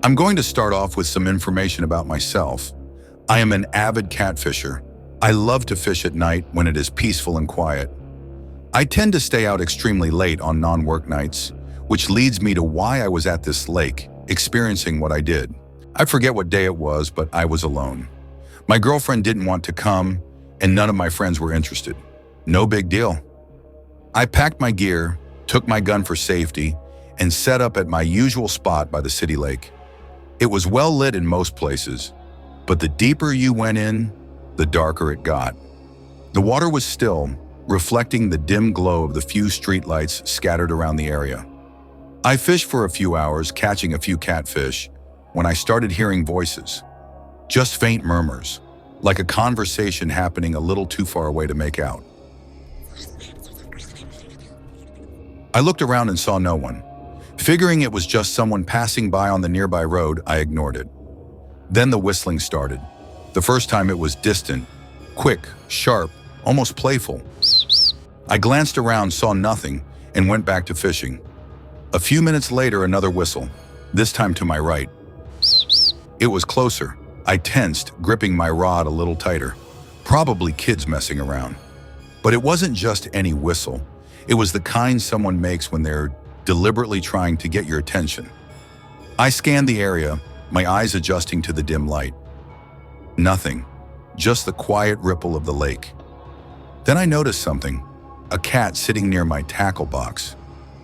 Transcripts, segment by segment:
I'm going to start off with some information about myself. I am an avid catfisher. I love to fish at night when it is peaceful and quiet. I tend to stay out extremely late on non-work nights, which leads me to why I was at this lake, experiencing what I did. I forget what day it was, but I was alone. My girlfriend didn't want to come, and none of my friends were interested. No big deal. I packed my gear, took my gun for safety, and set up at my usual spot by the city lake. It was well lit in most places, but the deeper you went in, the darker it got. The water was still, reflecting the dim glow of the few streetlights scattered around the area. I fished for a few hours, catching a few catfish, when I started hearing voices. Just faint murmurs, like a conversation happening a little too far away to make out. I looked around and saw no one. Figuring it was just someone passing by on the nearby road, I ignored it. Then the whistling started. The first time it was distant, quick, sharp, almost playful. I glanced around, saw nothing, and went back to fishing. A few minutes later, another whistle, this time to my right. It was closer. I tensed, gripping my rod a little tighter. Probably kids messing around. But it wasn't just any whistle. It was the kind someone makes when they're deliberately trying to get your attention. I scanned the area, my eyes adjusting to the dim light. Nothing, just the quiet ripple of the lake. Then I noticed something, a cat sitting near my tackle box,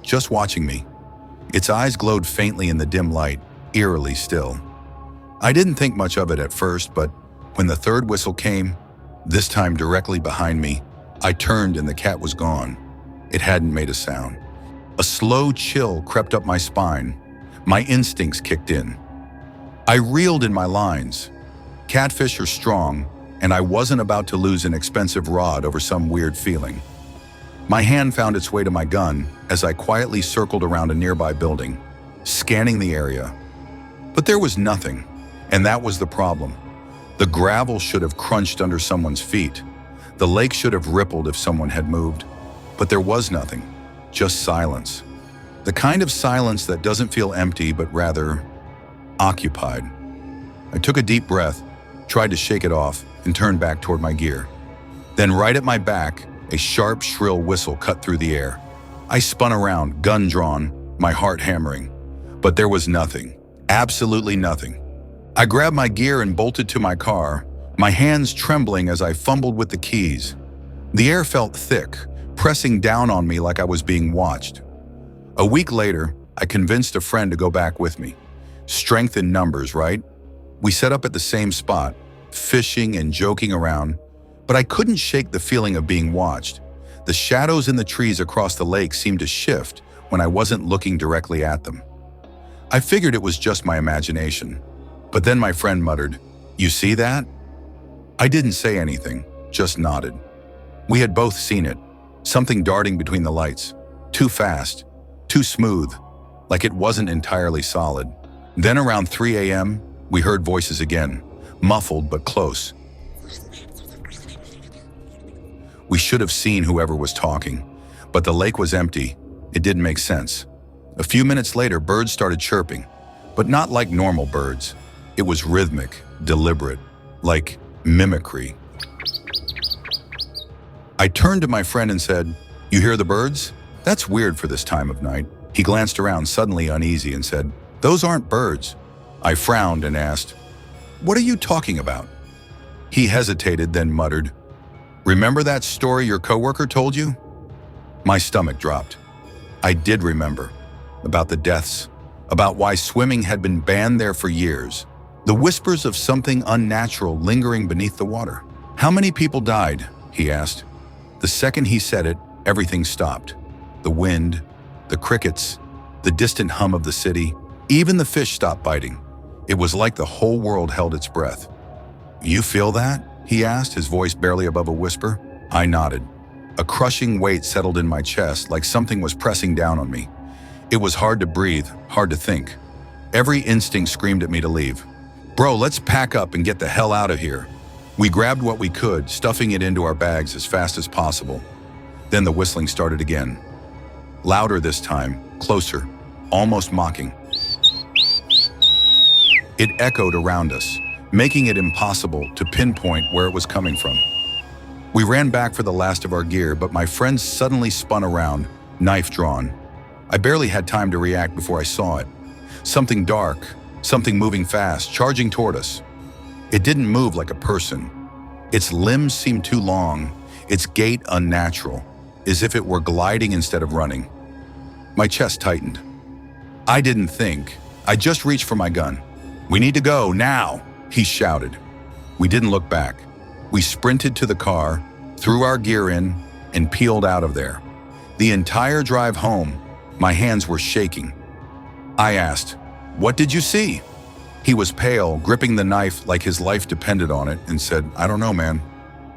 just watching me. Its eyes glowed faintly in the dim light, eerily still. I didn't think much of it at first, but when the third whistle came, this time directly behind me, I turned and the cat was gone. It hadn't made a sound. A slow chill crept up my spine. My instincts kicked in. I reeled in my lines. Catfish are strong, and I wasn't about to lose an expensive rod over some weird feeling. My hand found its way to my gun as I quietly circled around a nearby building, scanning the area. But there was nothing, and that was the problem. The gravel should have crunched under someone's feet. The lake should have rippled if someone had moved. But there was nothing, just silence. The kind of silence that doesn't feel empty, but rather occupied. I took a deep breath, tried to shake it off, and turned back toward my gear. Then right at my back, a sharp, shrill whistle cut through the air. I spun around, gun drawn, my heart hammering. But there was nothing, absolutely nothing. I grabbed my gear and bolted to my car, my hands trembling as I fumbled with the keys. The air felt thick, pressing down on me like I was being watched. A week later, I convinced a friend to go back with me. Strength in numbers, right? We set up at the same spot, fishing and joking around, but I couldn't shake the feeling of being watched. The shadows in the trees across the lake seemed to shift when I wasn't looking directly at them. I figured it was just my imagination, but then my friend muttered, "You see that?" I didn't say anything, just nodded. We had both seen it. Something darting between the lights. Too fast, too smooth, like it wasn't entirely solid. Then around 3 a.m., we heard voices again, muffled but close. We should have seen whoever was talking, but the lake was empty. It didn't make sense. A few minutes later, birds started chirping, but not like normal birds. It was rhythmic, deliberate, like mimicry. I turned to my friend and said, "You hear the birds? That's weird for this time of night." He glanced around, suddenly uneasy, and said, "Those aren't birds." I frowned and asked, "What are you talking about?" He hesitated, then muttered, "Remember that story your coworker told you?" My stomach dropped. I did remember. About the deaths, about why swimming had been banned there for years. The whispers of something unnatural lingering beneath the water. "How many people died?" he asked. The second he said it, everything stopped. The wind, the crickets, the distant hum of the city, even the fish stopped biting. It was like the whole world held its breath. "You feel that?" he asked, his voice barely above a whisper. I nodded. A crushing weight settled in my chest, like something was pressing down on me. It was hard to breathe, hard to think. Every instinct screamed at me to leave. "Bro, let's pack up and get the hell out of here." We grabbed what we could, stuffing it into our bags as fast as possible. Then the whistling started again. Louder this time, closer, almost mocking. It echoed around us, making it impossible to pinpoint where it was coming from. We ran back for the last of our gear, but my friend suddenly spun around, knife drawn. I barely had time to react before I saw it. Something dark, something moving fast, charging toward us. It didn't move like a person. Its limbs seemed too long, its gait unnatural, as if it were gliding instead of running. My chest tightened. I didn't think. I just reached for my gun. "We need to go, now!" he shouted. We didn't look back. We sprinted to the car, threw our gear in, and peeled out of there. The entire drive home, my hands were shaking. I asked, "What did you see?" He was pale, gripping the knife like his life depended on it, and said, "I don't know, man."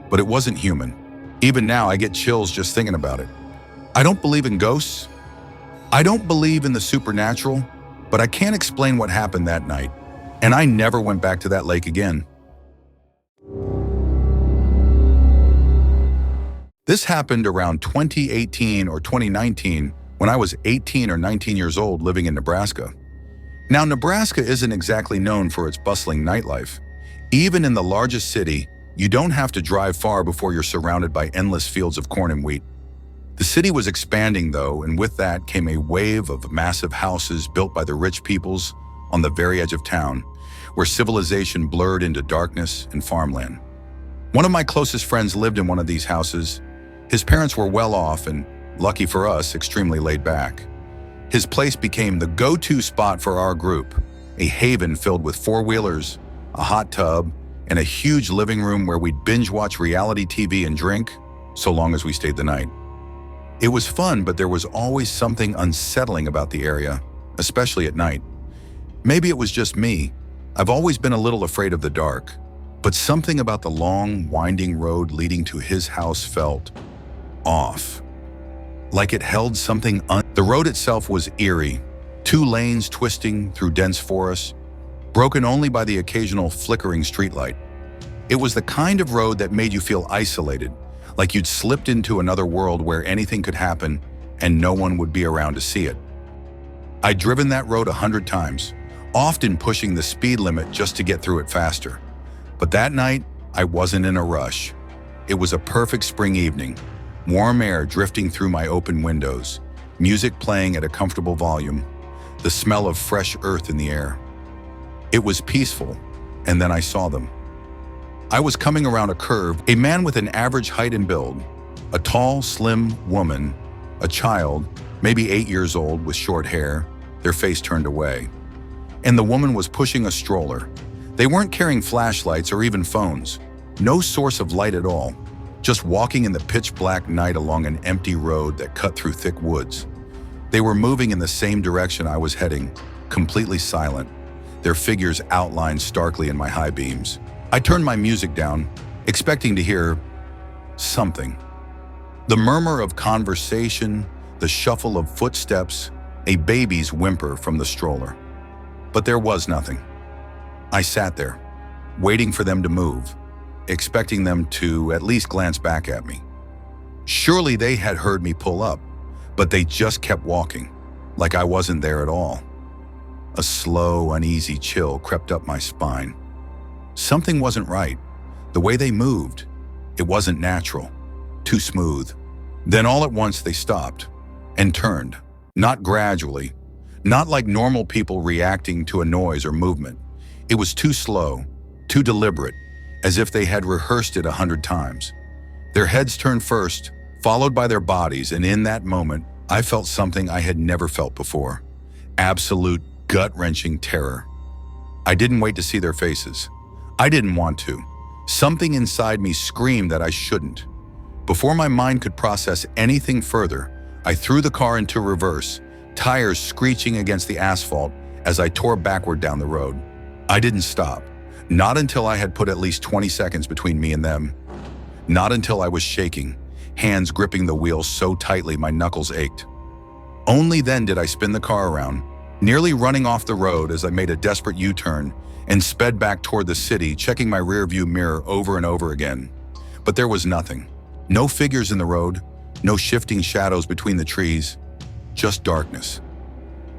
But it wasn't human. Even now, I get chills just thinking about it. I don't believe in ghosts. I don't believe in the supernatural, but I can't explain what happened that night, and I never went back to that lake again. This happened around 2018 or 2019 when I was 18 or 19 years old living in Nebraska. Now, Nebraska isn't exactly known for its bustling nightlife. Even in the largest city, you don't have to drive far before you're surrounded by endless fields of corn and wheat. The city was expanding, though, and with that came a wave of massive houses built by the rich peoples on the very edge of town, where civilization blurred into darkness and farmland. One of my closest friends lived in one of these houses. His parents were well off and, lucky for us, extremely laid back. His place became the go-to spot for our group, a haven filled with four-wheelers, a hot tub, and a huge living room where we'd binge-watch reality TV and drink, so long as we stayed the night. It was fun, but there was always something unsettling about the area, especially at night. Maybe it was just me. I've always been a little afraid of the dark, but something about the long, winding road leading to his house felt off. Like it held something. The road itself was eerie, 2 lanes twisting through dense forest, broken only by the occasional flickering streetlight. It was the kind of road that made you feel isolated, like you'd slipped into another world where anything could happen and no one would be around to see it. I'd driven that road 100 times, often pushing the speed limit just to get through it faster. But that night, I wasn't in a rush. It was a perfect spring evening, warm air drifting through my open windows, music playing at a comfortable volume, the smell of fresh earth in the air. It was peaceful, and then I saw them. I was coming around a curve, a man with an average height and build, a tall, slim woman, a child, maybe 8 years old with short hair, their face turned away. And the woman was pushing a stroller. They weren't carrying flashlights or even phones, no source of light at all, just walking in the pitch-black night along an empty road that cut through thick woods. They were moving in the same direction I was heading, completely silent, their figures outlined starkly in my high beams. I turned my music down, expecting to hear something. The murmur of conversation, the shuffle of footsteps, a baby's whimper from the stroller. But there was nothing. I sat there, waiting for them to move, expecting them to at least glance back at me. Surely they had heard me pull up, but they just kept walking, like I wasn't there at all. A slow, uneasy chill crept up my spine. Something wasn't right. The way they moved, it wasn't natural, too smooth. Then all at once they stopped and turned, not gradually, not like normal people reacting to a noise or movement. It was too slow, too deliberate, as if they had rehearsed it 100 times. Their heads turned first, followed by their bodies, and in that moment, I felt something I had never felt before. Absolute, gut-wrenching terror. I didn't wait to see their faces. I didn't want to. Something inside me screamed that I shouldn't. Before my mind could process anything further, I threw the car into reverse, tires screeching against the asphalt as I tore backward down the road. I didn't stop. Not until I had put at least 20 seconds between me and them. Not until I was shaking, hands gripping the wheel so tightly my knuckles ached. Only then did I spin the car around, nearly running off the road as I made a desperate U-turn and sped back toward the city, checking my rearview mirror over and over again. But there was nothing. No figures in the road, no shifting shadows between the trees, just darkness.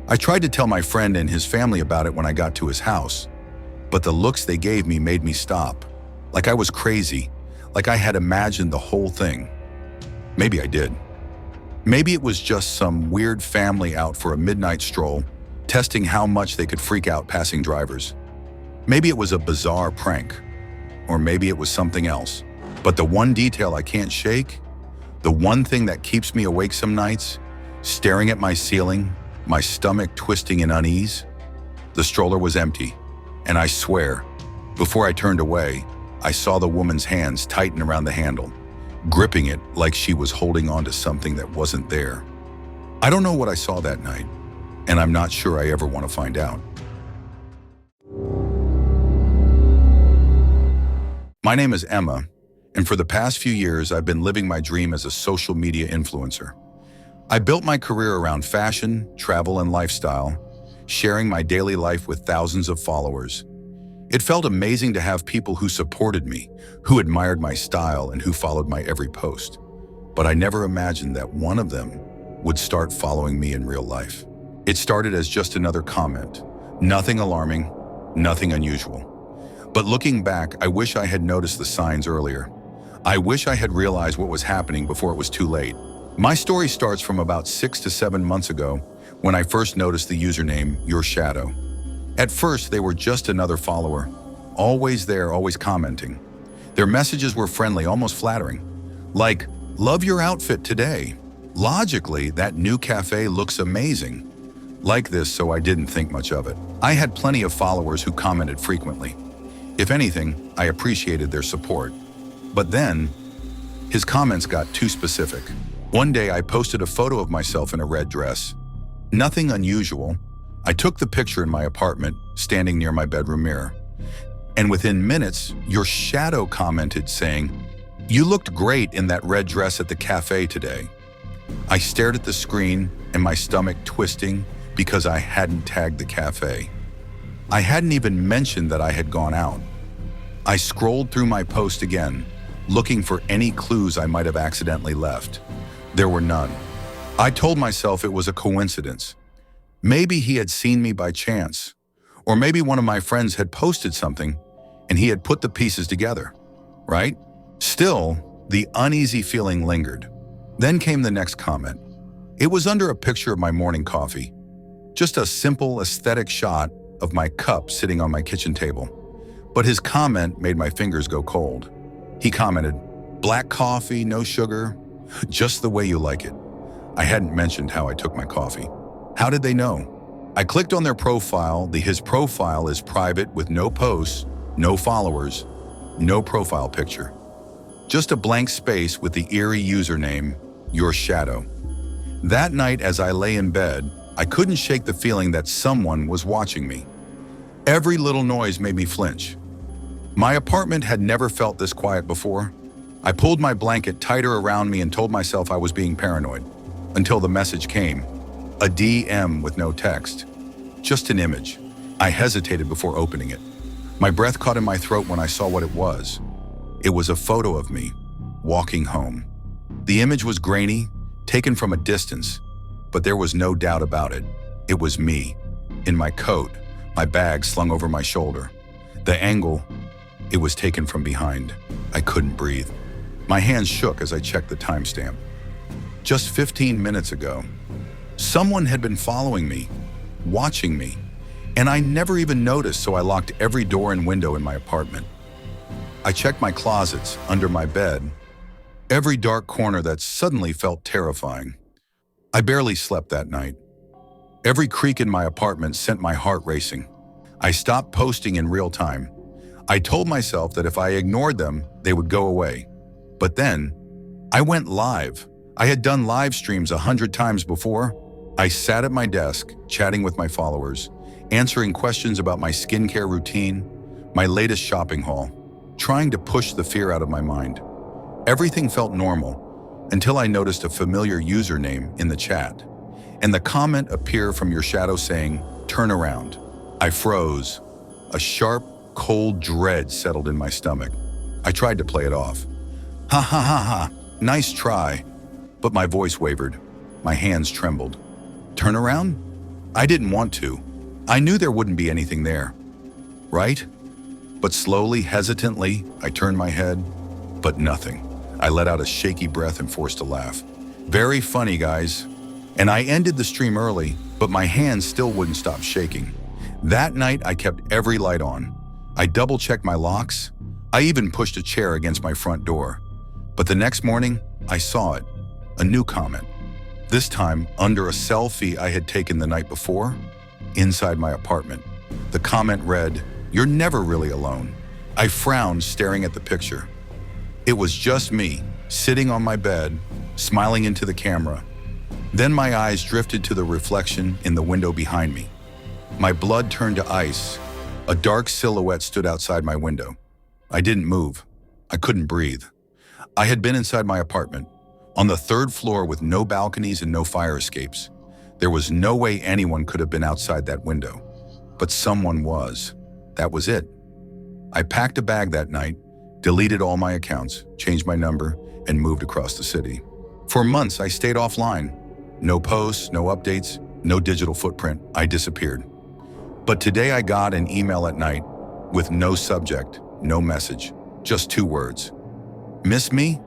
I tried to tell my friend and his family about it when I got to his house, But the looks they gave me made me stop. Like I was crazy, like I had imagined the whole thing. Maybe I did. Maybe it was just some weird family out for a midnight stroll, testing how much they could freak out passing drivers. Maybe it was a bizarre prank, or maybe it was something else. But the one detail I can't shake, the one thing that keeps me awake some nights, staring at my ceiling, my stomach twisting in unease, the stroller was empty, and I swear, before I turned away, I saw the woman's hands tighten around the handle, gripping it like she was holding on to something that wasn't there. I don't know what I saw that night, and I'm not sure I ever want to find out. My name is Emma, and for the past few years, I've been living my dream as a social media influencer. I built my career around fashion, travel, and lifestyle, sharing my daily life with thousands of followers. It felt amazing to have people who supported me, who admired my style, and who followed my every post. But I never imagined that one of them would start following me in real life. It started as just another comment. Nothing alarming, nothing unusual. But looking back, I wish I had noticed the signs earlier. I wish I had realized what was happening before it was too late. My story starts from about 6 to 7 months ago when I first noticed the username, Your Shadow. At first, they were just another follower, always there, always commenting. Their messages were friendly, almost flattering. Like, love your outfit today. Logically, that new cafe looks amazing. Like this, so I didn't think much of it. I had plenty of followers who commented frequently. If anything, I appreciated their support. But then, his comments got too specific. One day, I posted a photo of myself in a red dress. Nothing unusual. I took the picture in my apartment, standing near my bedroom mirror. And within minutes, Your Shadow commented saying, "You looked great in that red dress at the cafe today." I stared at the screen and my stomach twisting because I hadn't tagged the cafe. I hadn't even mentioned that I had gone out. I scrolled through my post again, looking for any clues I might have accidentally left. There were none. I told myself it was a coincidence. Maybe he had seen me by chance, or maybe one of my friends had posted something and he had put the pieces together, right? Still, the uneasy feeling lingered. Then came the next comment. It was under a picture of my morning coffee, just a simple aesthetic shot of my cup sitting on my kitchen table. But his comment made my fingers go cold. He commented, "Black coffee, no sugar, just the way you like it." I hadn't mentioned how I took my coffee. How did they know? I clicked on their profile. His profile is private with no posts, no followers, no profile picture. Just a blank space with the eerie username, Your Shadow. That night as I lay in bed, I couldn't shake the feeling that someone was watching me. Every little noise made me flinch. My apartment had never felt this quiet before. I pulled my blanket tighter around me and told myself I was being paranoid, until the message came. A DM with no text. Just an image. I hesitated before opening it. My breath caught in my throat when I saw what it was. It was a photo of me, walking home. The image was grainy, taken from a distance, but there was no doubt about it. It was me, in my coat, my bag slung over my shoulder. The angle, it was taken from behind. I couldn't breathe. My hands shook as I checked the timestamp. Just 15 minutes ago, someone had been following me, watching me, and I never even noticed, so I locked every door and window in my apartment. I checked my closets, under my bed, every dark corner that suddenly felt terrifying. I barely slept that night. Every creak in my apartment sent my heart racing. I stopped posting in real time. I told myself that if I ignored them, they would go away. But then, I went live. I had done live streams 100 times before. I sat at my desk, chatting with my followers, answering questions about my skincare routine, my latest shopping haul, trying to push the fear out of my mind. Everything felt normal until I noticed a familiar username in the chat, and the comment appeared from Your Shadow saying, "Turn around." I froze. A sharp, cold dread settled in my stomach. I tried to play it off. "Ha ha ha ha, nice try." But my voice wavered. My hands trembled. Turn around? I didn't want to. I knew there wouldn't be anything there. Right? But slowly, hesitantly, I turned my head, but nothing. I let out a shaky breath and forced a laugh. Very funny, guys. And I ended the stream early, but my hands still wouldn't stop shaking. That night, I kept every light on. I double-checked my locks. I even pushed a chair against my front door. But the next morning, I saw it. A new comment. This time, under a selfie I had taken the night before, inside my apartment. The comment read, "You're never really alone." I frowned, staring at the picture. It was just me, sitting on my bed, smiling into the camera. Then my eyes drifted to the reflection in the window behind me. My blood turned to ice. A dark silhouette stood outside my window. I didn't move. I couldn't breathe. I had been inside my apartment, on the third floor with no balconies and no fire escapes. There was no way anyone could have been outside that window. But someone was. That was it. I packed a bag that night, deleted all my accounts, changed my number, and moved across the city. For months, I stayed offline. No posts, no updates, no digital footprint. I disappeared. But today I got an email at night with no subject, no message, just 2 words. Miss me?